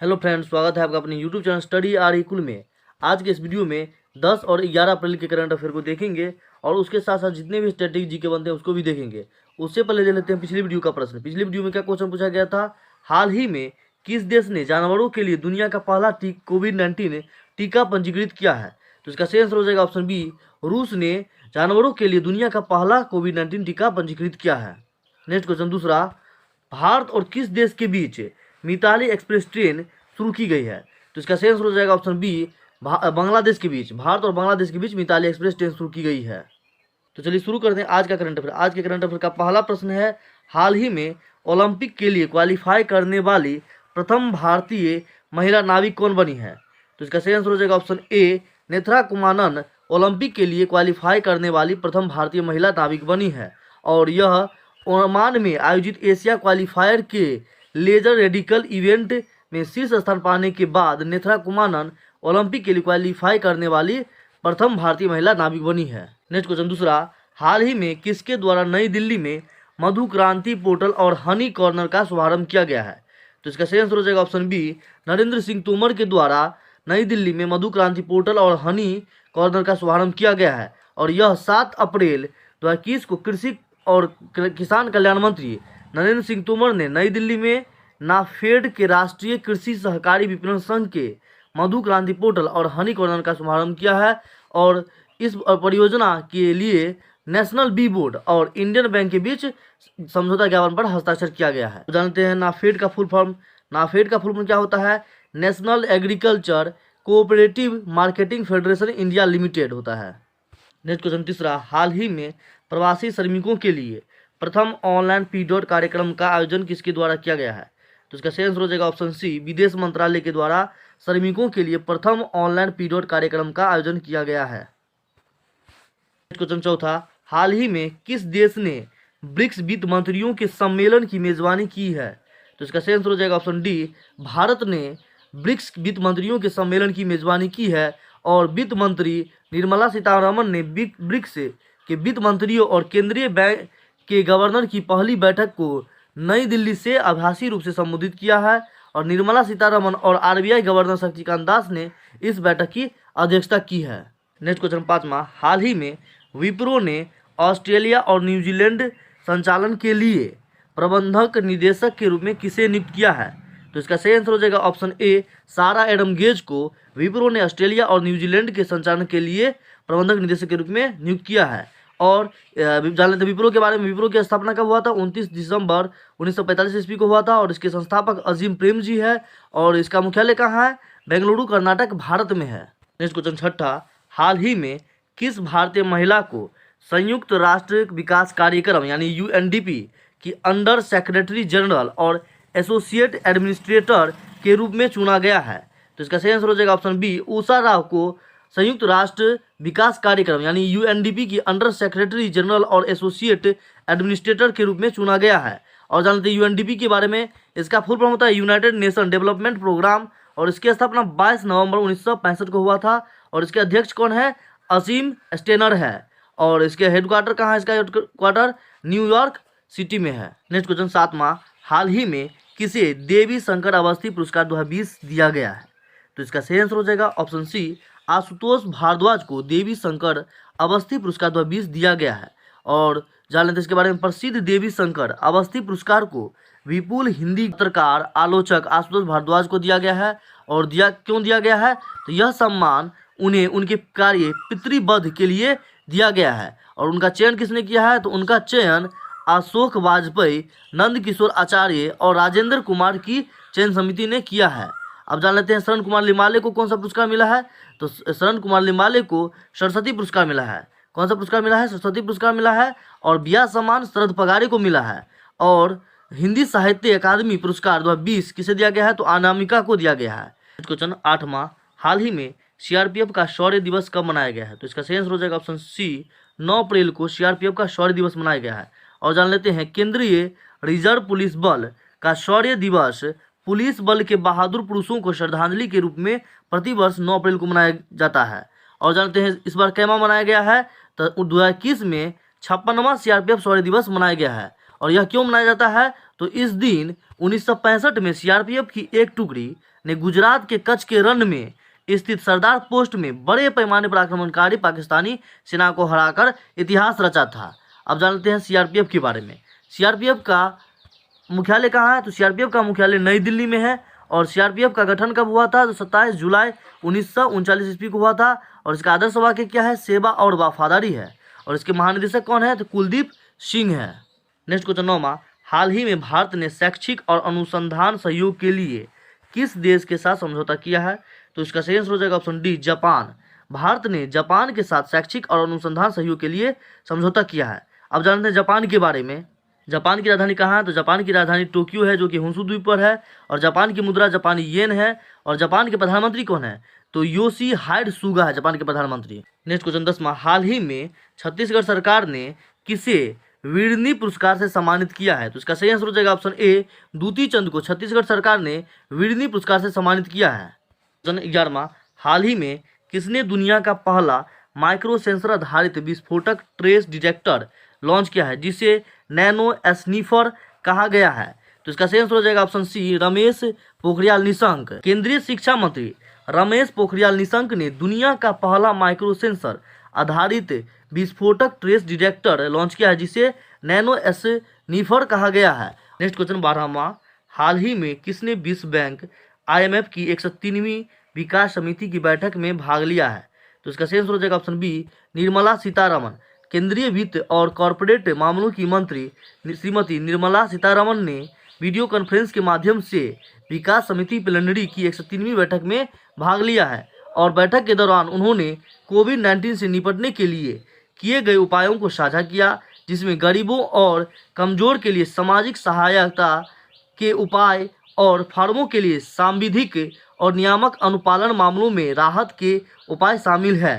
Hello friends, स्वागत है आपका अपने यूट्यूब चैनल स्टडी आर कुल में। आज के इस वीडियो में 10 और 11 अप्रैल के करंट अफेयर को देखेंगे और उसके साथ साथ जितने भी स्टैटिक जी के बनते हैं उसको भी देखेंगे। उससे पहले देख लेते हैं पिछली वीडियो का प्रश्न। पिछली वीडियो में क्या क्वेश्चन पूछा गया था? हाल ही में किस देश ने जानवरों के लिए दुनिया का पहला कोविड-19 टीका पंजीकृत किया है? तो इसका सही आंसर हो जाएगा ऑप्शन बी, रूस ने जानवरों के लिए दुनिया का पहला कोविड-19 टीका पंजीकृत किया है। नेक्स्ट क्वेश्चन दूसरा, भारत और किस देश के बीच मिताली एक्सप्रेस ट्रेन शुरू की गई है? तो इसका सही आंसर हो जाएगा ऑप्शन बी, बांग्लादेश के बीच। भारत और बांग्लादेश के बीच मिताली एक्सप्रेस ट्रेन शुरू की गई है। तो चलिए शुरू करते हैं आज का करंट अफेयर। आज के करंट अफेयर का पहला प्रश्न है, हाल ही में ओलंपिक के लिए क्वालिफाई करने वाली प्रथम भारतीय महिला नाविक कौन बनी है? तो इसका सही आंसर हो जाएगा option A, Netra Kumanan Olympic के लिए क्वालिफाई करने वाली प्रथम भारतीय महिला नाविक बनी है और यह ओमान में आयोजित एशिया क्वालिफायर के लेजर रेडिकल इवेंट में शीर्ष स्थान पाने के बाद नेत्रा कुमानन ओलंपिक के लिए क्वालिफाई करने वाली प्रथम भारतीय महिला नाविक बनी है। नेक्स्ट क्वेश्चन दूसरा, हाल ही में किसके द्वारा नई दिल्ली में मधु क्रांति पोर्टल और हनी कॉर्नर का शुभारंभ किया गया है? तो इसका सही आंसर हो जाएगा ऑप्शन बी, नरेंद्र सिंह तोमर के द्वारा नई दिल्ली में मधु क्रांति पोर्टल और हनी कॉर्नर का शुभारंभ किया गया है और यह 7 अप्रैल 2021 को कृषि और किसान कल्याण मंत्री नरेंद्र सिंह तोमर ने नई दिल्ली में नाफेड के राष्ट्रीय कृषि सहकारी विपणन संघ के मधु क्रांति पोर्टल और हनी कॉर्नर का शुभारंभ किया है और इस परियोजना के लिए नेशनल बी बोर्ड और इंडियन बैंक के बीच समझौता ज्ञापन पर हस्ताक्षर किया गया है। तो जानते हैं नाफेड का फुल फॉर्म। नाफेड का फुल फॉर्म क्या होता है? National agriculture cooperative marketing federation India limited होता है। नेक्स्ट क्वेश्चन तीसरा, हाल ही में प्रवासी श्रमिकों के लिए प्रथम ऑनलाइन पीडॉट कार्यक्रम का आयोजन किसके द्वारा किया गया है? तो इसका सही आंसर हो जाएगा ऑप्शन सी, विदेश मंत्रालय के द्वारा श्रमिकों के लिए प्रथम ऑनलाइन पीडॉट कार्यक्रम का आयोजन किया गया है। क्वेश्चन चौथा, हाल ही में किस देश ने ब्रिक्स वित्त मंत्रियों के सम्मेलन की मेजबानी की है? तो इसका सही आंसर हो जाएगा ऑप्शन डी, भारत ने ब्रिक्स वित्त मंत्रियों के सम्मेलन की मेजबानी की है और वित्त मंत्री निर्मला सीतारमण ने ब्रिक्स के वित्त मंत्रियों और केंद्रीय बैंक के गवर्नर की पहली बैठक को नई दिल्ली से आभासी रूप से संबोधित किया है और निर्मला सीतारमण और आरबीआई गवर्नर शक्तिकांत दास ने इस बैठक की अध्यक्षता की है। नेक्स्ट क्वेश्चन पांचवा, हाल ही में विप्रो ने ऑस्ट्रेलिया और न्यूजीलैंड संचालन के लिए प्रबंधक निदेशक के रूप में किसे नियुक्त किया है? तो इसका सही आंसर हो जाएगा ऑप्शन ए, सारा एडम गेज को विप्रो ने ऑस्ट्रेलिया और न्यूजीलैंड के संचालन के लिए प्रबंधक निदेशक के रूप में नियुक्त किया है। और जान लेते विप्रो के बारे में। विप्रो की स्थापना कब हुआ था? 29 दिसंबर 1945 ईस्वी को हुआ था और इसके संस्थापक अजीम प्रेम जी है और इसका मुख्यालय कहाँ है? बेंगलुरु, कर्नाटक, भारत में है। नेक्स्ट क्वेश्चन छठा, हाल ही में किस भारतीय महिला को संयुक्त राष्ट्र विकास कार्यक्रम यानी यूएनडीपी की अंडर सेक्रेटरी जनरल और एसोसिएट एडमिनिस्ट्रेटर के रूप में चुना गया है? तो इसका सही आंसर हो जाएगा ऑप्शन बी, उषा राव को संयुक्त राष्ट्र विकास कार्यक्रम यानी यूएनडीपी की अंडर सेक्रेटरी जनरल और एसोसिएट एडमिनिस्ट्रेटर के रूप में चुना गया है। और जानते हैं यूएनडीपी के बारे में, इसका फुल फॉर्म होता है यूनाइटेड नेशन डेवलपमेंट प्रोग्राम और इसकी स्थापना 22 नवंबर 1965 को हुआ था और इसके अध्यक्ष कौन है? असीम स्टेनर है और इसके हेडक्वार्टर कहाँ है? इसका हेडक्वार्टर न्यूयॉर्क सिटी में है। नेक्स्ट क्वेश्चन सातवां, हाल ही में किसे देवी शंकर अवस्थी पुरस्कार 2020 दिया गया है? तो इसका सही आंसर हो जाएगा ऑप्शन सी, आशुतोष भारद्वाज को देवी शंकर अवस्थी पुरस्कार 2020 दिया गया है। और जान लेते हैं इसके बारे में। प्रसिद्ध देवी शंकर अवस्थी पुरस्कार को विपुल हिंदी पत्रकार आलोचक आशुतोष भारद्वाज को दिया गया है और क्यों दिया गया है? तो यह सम्मान उन्हें उनके कार्य पितृवध के लिए दिया गया है और उनका चयन किसने किया है? तो उनका चयन अशोक वाजपेयी, नंद किशोर आचार्य और राजेंद्र कुमार की चयन समिति ने किया है। अब जान लेते हैं शरण कुमार लिमाले को कौन सा पुरस्कार मिला है? तो शरण कुमार लिमाले को सरस्वती पुरस्कार मिला है। कौन सा पुरस्कार मिला है? सरस्वती पुरस्कार मिला है। और बिया सम्मान शरद पगारे को मिला है। और हिंदी साहित्य अकादमी पुरस्कार 2020 किसे दिया गया है? तो अनामिका को दिया गया है। क्वेश्चन आठवां, हाल ही में सीआरपीएफ का शौर्य दिवस कब मनाया गया है? तो इसका सही आंसर हो जाएगा ऑप्शन सी, 9 अप्रैल को सीआरपीएफ का शौर्य दिवस मनाया गया है। और जान लेते हैं केंद्रीय रिजर्व पुलिस बल का शौर्य दिवस पुलिस बल के बहादुर पुरुषों को श्रद्धांजलि के रूप में प्रतिवर्ष 9 अप्रैल को मनाया जाता है। और जानते हैं इस बार कैमा मनाया गया है? तो 2021 में 56वां सीआरपीएफ शौर्य दिवस मनाया गया है। और यह क्यों मनाया जाता है? तो इस दिन 1965 में सीआरपीएफ की एक टुकड़ी ने गुजरात के कच्छ के रण में स्थित सरदार पोस्ट में बड़े पैमाने पर आक्रमणकारी पाकिस्तानी सेना को हराकर इतिहास रचा था। अब जानते हैं सीआरपीएफ के बारे में। सीआरपीएफ का मुख्यालय कहाँ है? तो सीआरपीएफ का मुख्यालय नई दिल्ली में है। और सीआरपीएफ का गठन कब हुआ था? तो 27 जुलाई 1939 ईस्वी को हुआ था। और इसका आदर्श वाक्य क्या है? सेवा और वफादारी है। और इसके महानिदेशक कौन है? तो कुलदीप सिंह है। नेक्स्ट क्वेश्चन 9वां, हाल ही में भारत ने शैक्षिक और अनुसंधान सहयोग के लिए किस देश के साथ समझौता किया है? तो इसका सही आंसर हो जाएगा ऑप्शन डी, जापान। भारत ने जापान के साथ शैक्षिक और अनुसंधान सहयोग के लिए समझौता किया है। अब जानते हैं जापान के बारे में। जापान की राजधानी कहाँ है? तो जापान की राजधानी टोक्यो है, जो कि होन्शु द्वीप पर है। और जापान की मुद्रा जापानी येन है। और जापान के प्रधानमंत्री कौन है? तो योशिहाइडे सुगा है जापान के प्रधानमंत्री। नेक्स्ट क्वेश्चन 10वां, हाल ही में छत्तीसगढ़ सरकार ने किसे वीरनी पुरस्कार से सम्मानित किया है? तो इसका सही आंसर हो जाएगा ऑप्शन ए, दूती चंद को छत्तीसगढ़ सरकार ने वीरनी पुरस्कार से सम्मानित किया है। क्वेश्चन 11वां, हाल ही में किसने दुनिया का पहला माइक्रो सेंसर आधारित विस्फोटक ट्रेस डिटेक्टर लॉन्च किया है, जिसे नैनो स्नीफर कहा गया है? तो इसका सही आंसर हो जाएगा ऑप्शन सी, रमेश पोखरियाल निशंक। केंद्रीय शिक्षा मंत्री रमेश पोखरियाल निशंक ने दुनिया का पहला माइक्रो सेंसर आधारित विस्फोटक ट्रेस डिटेक्टर लॉन्च किया है, जिसे नैनो स्नीफर कहा गया है। नेक्स्ट क्वेश्चन 12वां, हाल ही में किसने विश्व बैंक IMF की 103वीं विकास समिति की बैठक में भाग लिया है? तो इसका सही आंसर हो जाएगा ऑप्शन बी, निर्मला सीतारमन। केंद्रीय वित्त और कॉरपोरेट मामलों की मंत्री श्रीमती निर्मला सीतारमन ने वीडियो कॉन्फ्रेंस के माध्यम से विकास समिति प्लेनरी की 103वीं बैठक में भाग लिया है। और बैठक के दौरान उन्होंने कोविड-19 से निपटने के लिए किए गए उपायों को साझा किया, जिसमें गरीबों और कमजोर के लिए सामाजिक सहायता के उपाय और फर्मों के लिए सांविधिक और नियामक अनुपालन मामलों में राहत के उपाय शामिल है।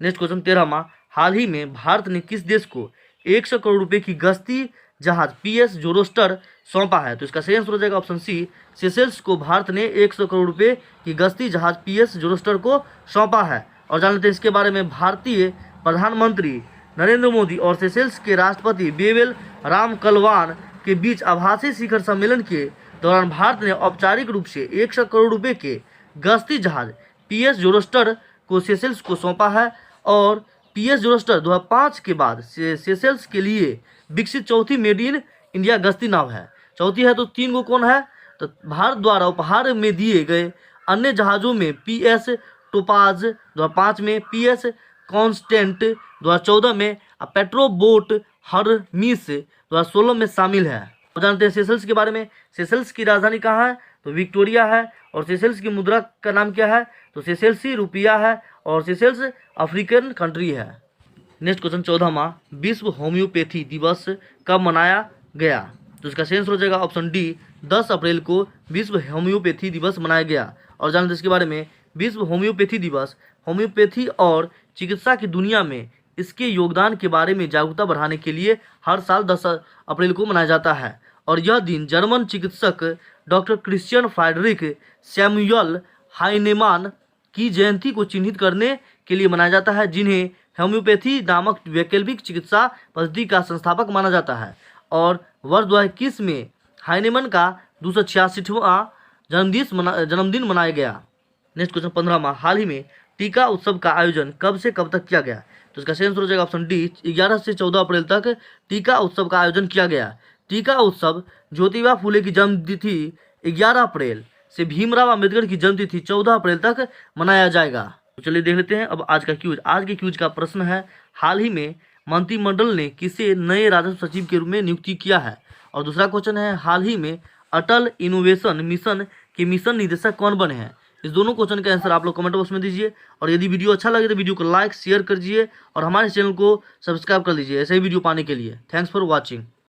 नेक्स्ट क्वेश्चन 13वां, हाल ही में भारत ने किस देश को 100 करोड़ रुपए की गश्ती जहाज PS जोरोस्टर सौंपा है? तो इसका सही आंसर हो जाएगा ऑप्शन सी, सेशेल्स को भारत ने 100 करोड़ रुपए की गश्ती जहाज PS जोरोस्टर को सौंपा है। और जान लेते हैं इसके बारे में। भारतीय प्रधानमंत्री नरेंद्र मोदी और सेशेल्स के राष्ट्रपति बेवेल रामकलवान के बीच आभासी शिखर सम्मेलन के दौरान भारत ने औपचारिक रूप से 100 करोड़ रुपए के गश्ती जहाज PS जोरोस्टर को सेशेल्स को सौंपा है। और PS जोरोस्टर 2005 के बाद सेशेल्स के लिए विकसित चौथी मेड इन इंडिया गश्ती नाव है। चौथी है तो 3 गो कौन है? तो भारत द्वारा उपहार में दिए गए अन्य जहाज़ों में PS टोपाज 2005 में, PS कॉन्स्टेंट 2014 में, पेट्रो बोट हरमिस 2016 में शामिल है। तो जानते हैं सेशेल्स के बारे में। सेशेल्स की राजधानी कहाँ है? तो विक्टोरिया है। और सेशेल्स की मुद्रा का नाम क्या है? तो सेशेल्सी रुपया है। और सेशेल्स अफ्रीकन कंट्री है। नेक्स्ट क्वेश्चन 14वां, विश्व होम्योपैथी दिवस कब मनाया गया? तो इसका सही आंसर हो जाएगा ऑप्शन डी, 10 अप्रैल को विश्व होम्योपैथी दिवस मनाया गया। और जानते हैं इसके बारे में। विश्व होम्योपैथी दिवस होम्योपैथी और चिकित्सा की दुनिया में इसके योगदान के बारे में जागरूकता बढ़ाने के लिए हर साल 10 अप्रैल को मनाया जाता है। और यह दिन जर्मन चिकित्सक डॉक्टर क्रिश्चियन फ्रेडरिक सैमुअल हाइनेमान की जयंती को चिन्हित करने के लिए मनाया जाता है, जिन्हें होम्योपैथी नामक वैकल्पिक चिकित्सा पद्धति का संस्थापक माना जाता है। और वर्ष 2021 में हाइनेमान का 266वां जन्मदिन मनाया गया। नेक्स्ट क्वेश्चन 15वां, हाल ही में टीका उत्सव का आयोजन कब से कब तक किया गया? तो इसका सही आंसर हो जाएगा ऑप्शन डी, 11 से 14 अप्रैल तक टीका उत्सव का आयोजन किया गया। टीका उत्सव ज्योतिबा फुले की जन्मतिथि 11 अप्रैल से भीमराव अंबेडकर की जन्मतिथि 14 अप्रैल तक मनाया जाएगा। तो चलिए देख लेते हैं अब आज का क्यूज। आज के क्यूज का प्रश्न है, हाल ही में मंत्रिमंडल ने किसे नए राजस्व सचिव के रूप में नियुक्ति किया है? और दूसरा क्वेश्चन है, हाल ही में अटल इनोवेशन मिशन के मिशन निदेशक कौन बने हैं? इस दोनों क्वेश्चन का आंसर आप लोग कमेंट बॉक्स में दीजिए। और यदि वीडियो अच्छा लगे तो वीडियो को लाइक शेयर कर दीजिए और हमारे चैनल को सब्सक्राइब कर लीजिए ऐसे ही वीडियो पाने के लिए। Thanks for watching.